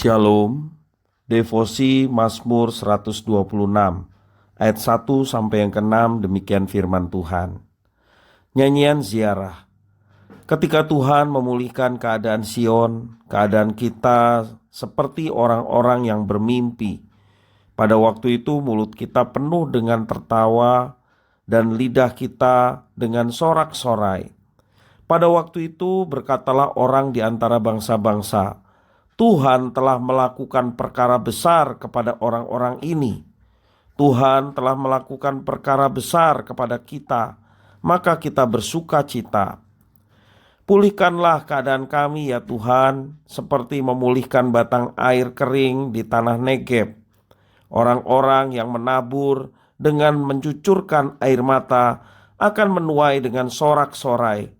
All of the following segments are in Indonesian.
Shalom, Devosi Mazmur 126 ayat 1 sampai yang ke-6, demikian firman Tuhan. Nyanyian ziarah. Ketika Tuhan memulihkan keadaan Sion, keadaan kita seperti orang-orang yang bermimpi. Pada waktu itu mulut kita penuh dengan tertawa dan lidah kita dengan sorak-sorai. Pada waktu itu berkatalah orang di antara bangsa-bangsa, Tuhan telah melakukan perkara besar kepada orang-orang ini. Tuhan telah melakukan perkara besar kepada kita, maka kita bersuka cita. Pulihkanlah keadaan kami ya Tuhan, seperti memulihkan batang air kering di tanah Negeb. Orang-orang yang menabur dengan mencucurkan air mata akan menuai dengan sorak-sorai.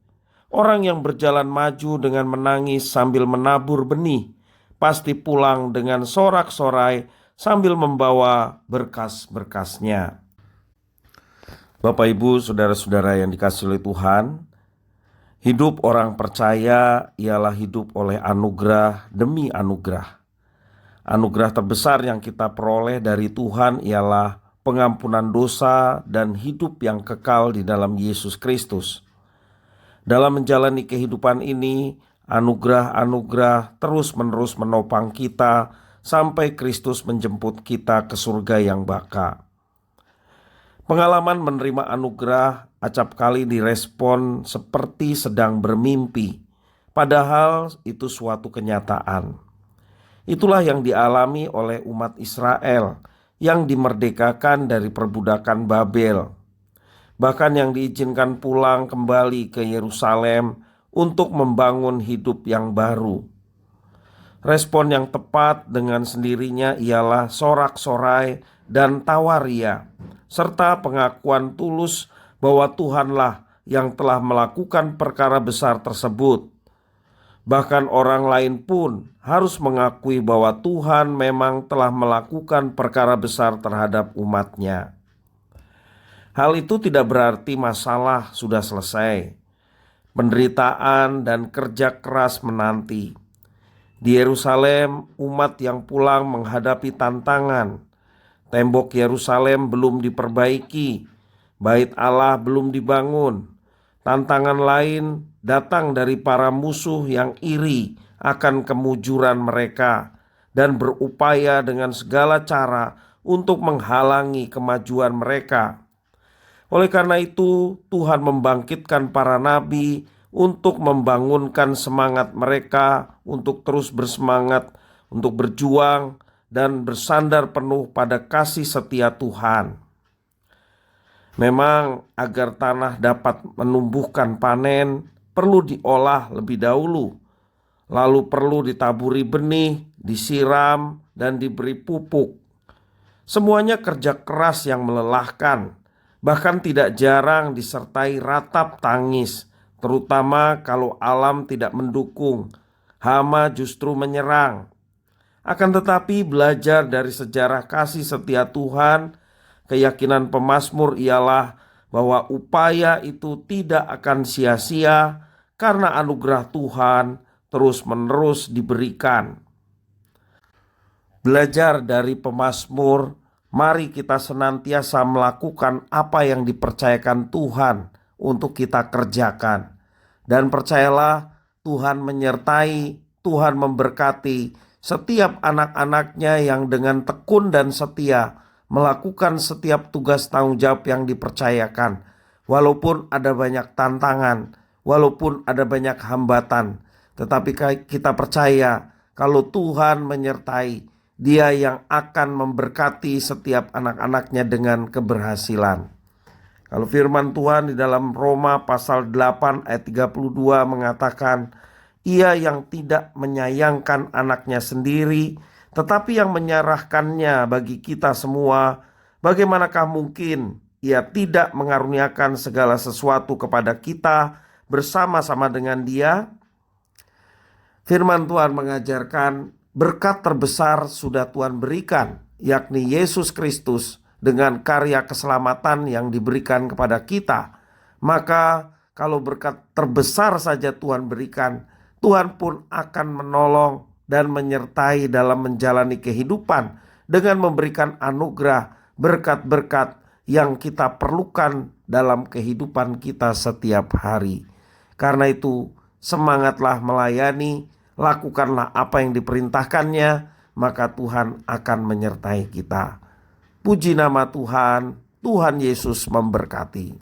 Orang yang berjalan maju dengan menangis sambil menabur benih pasti pulang dengan sorak-sorai sambil membawa berkas-berkasnya. Bapak, Ibu, saudara-saudara yang dikasihi oleh Tuhan, hidup orang percaya ialah hidup oleh anugerah demi anugerah. Anugerah terbesar yang kita peroleh dari Tuhan ialah pengampunan dosa dan hidup yang kekal di dalam Yesus Kristus. Dalam menjalani kehidupan ini, anugerah-anugerah terus-menerus menopang kita sampai Kristus menjemput kita ke surga yang baka. Pengalaman menerima anugerah acap kali direspon seperti sedang bermimpi, padahal itu suatu kenyataan. Itulah yang dialami oleh umat Israel yang dimerdekakan dari perbudakan Babel, bahkan yang diizinkan pulang kembali ke Yerusalem untuk membangun hidup yang baru. Respon yang tepat dengan sendirinya ialah sorak-sorai dan tawaria, serta pengakuan tulus bahwa Tuhanlah yang telah melakukan perkara besar tersebut. Bahkan orang lain pun harus mengakui bahwa Tuhan memang telah melakukan perkara besar terhadap umatnya. Hal itu tidak berarti masalah sudah selesai. Penderitaan dan kerja keras menanti. Di Yerusalem, umat yang pulang menghadapi tantangan. Tembok Yerusalem belum diperbaiki, bait Allah belum dibangun. Tantangan lain datang dari para musuh yang iri akan kemujuran mereka dan berupaya dengan segala cara untuk menghalangi kemajuan mereka. Oleh karena itu, Tuhan membangkitkan para nabi untuk membangunkan semangat mereka untuk terus bersemangat, untuk berjuang dan bersandar penuh pada kasih setia Tuhan. Memang agar tanah dapat menumbuhkan panen, perlu diolah lebih dahulu, lalu perlu ditaburi benih, disiram, dan diberi pupuk. Semuanya kerja keras yang melelahkan. Bahkan tidak jarang disertai ratap tangis, terutama kalau alam tidak mendukung, hama justru menyerang. Akan tetapi belajar dari sejarah kasih setia Tuhan, keyakinan pemazmur ialah bahwa upaya itu tidak akan sia-sia karena anugerah Tuhan terus-menerus diberikan. Belajar dari pemazmur, mari kita senantiasa melakukan apa yang dipercayakan Tuhan untuk kita kerjakan. Dan percayalah, Tuhan menyertai, Tuhan memberkati setiap anak-anaknya yang dengan tekun dan setia melakukan setiap tugas tanggung jawab yang dipercayakan. Walaupun ada banyak tantangan, walaupun ada banyak hambatan, tetapi kita percaya kalau Tuhan menyertai, Dia yang akan memberkati setiap anak-anaknya dengan keberhasilan. Kalau firman Tuhan di dalam Roma pasal 8 ayat 32 mengatakan, Ia yang tidak menyayangkan anaknya sendiri, tetapi yang menyerahkannya bagi kita semua, bagaimanakah mungkin Ia tidak mengaruniakan segala sesuatu kepada kita bersama-sama dengan Dia? Firman Tuhan mengajarkan berkat terbesar sudah Tuhan berikan, yakni Yesus Kristus dengan karya keselamatan yang diberikan kepada kita. Maka kalau berkat terbesar saja Tuhan berikan, Tuhan pun akan menolong, dan menyertai dalam menjalani kehidupan dengan memberikan anugerah berkat-berkat yang kita perlukan dalam kehidupan kita setiap hari. Karena itu, semangatlah melayani, lakukanlah apa yang diperintahkannya, maka Tuhan akan menyertai kita. Puji nama Tuhan, Tuhan Yesus memberkati.